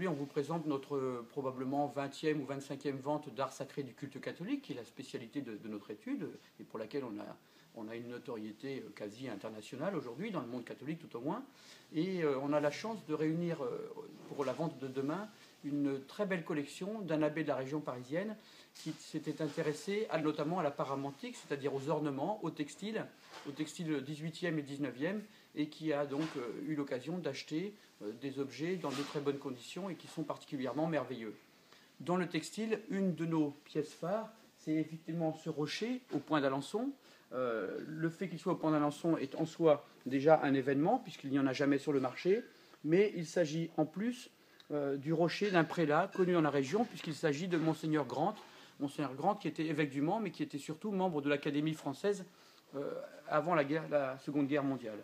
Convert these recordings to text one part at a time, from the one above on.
aujourd'hui, on vous présente notre probablement 20e ou 25e vente d'art sacré du culte catholique, qui est la spécialité de notre étude et pour laquelle on a une notoriété quasi internationale aujourd'hui, dans le monde catholique tout au moins. Et on a la chance de réunir pour la vente de demain une très belle collection d'un abbé de la région parisienne qui s'était intéressé notamment à la paramantique, c'est-à-dire aux ornements, au textile 18e et 19e, et qui a donc eu l'occasion d'acheter des objets dans de très bonnes conditions et qui sont particulièrement merveilleux. Dans le textile, une de nos pièces phares, c'est effectivement ce rocher au point d'Alençon. Le fait qu'il soit au point d'Alençon est en soi déjà un événement, puisqu'il n'y en a jamais sur le marché, mais il s'agit en plus du rocher d'un prélat connu dans la région, puisqu'il s'agit de Monseigneur Grant, qui était évêque du Mans, mais qui était surtout membre de l'Académie française avant la Seconde Guerre mondiale.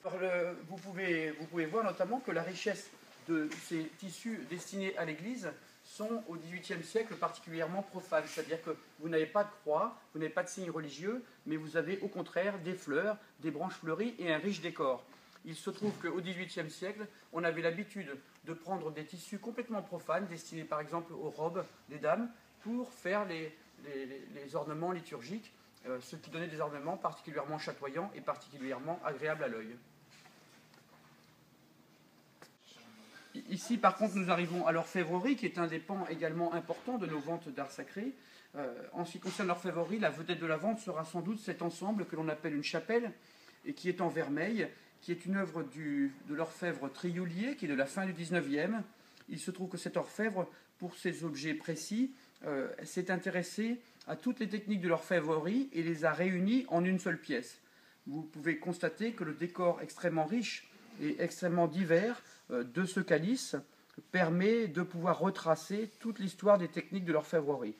Alors, vous pouvez voir notamment que la richesse de ces tissus destinés à l'Église sont au XVIIIe siècle particulièrement profanes, c'est-à-dire que vous n'avez pas de croix, vous n'avez pas de signes religieux, mais vous avez au contraire des fleurs, des branches fleuries et un riche décor. Il se trouve qu'au XVIIIe siècle, on avait l'habitude de prendre des tissus complètement profanes, destinés par exemple aux robes des dames, pour faire les ornements liturgiques, ce qui donnait des ornements particulièrement chatoyants et particulièrement agréables à l'œil. Ici, par contre, nous arrivons à l'orfèvrerie, qui est un des pans également importants de nos ventes d'art sacré. En ce qui concerne l'orfèvrerie, la vedette de la vente sera sans doute cet ensemble que l'on appelle une chapelle, et qui est en vermeil, qui est une œuvre de l'orfèvre Trioulier, qui est de la fin du XIXe. Il se trouve que cet orfèvre, pour ces objets précis, s'est intéressé à toutes les techniques de l'orfèvrerie et les a réunies en une seule pièce. Vous pouvez constater que le décor extrêmement riche et extrêmement divers de ce calice permet de pouvoir retracer toute l'histoire des techniques de l'orfèvrerie.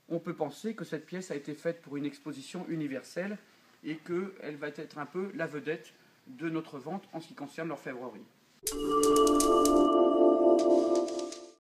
On peut penser que cette pièce a été faite pour une exposition universelle et qu'elle va être un peu la vedette de notre vente en ce qui concerne l'orfèvrerie.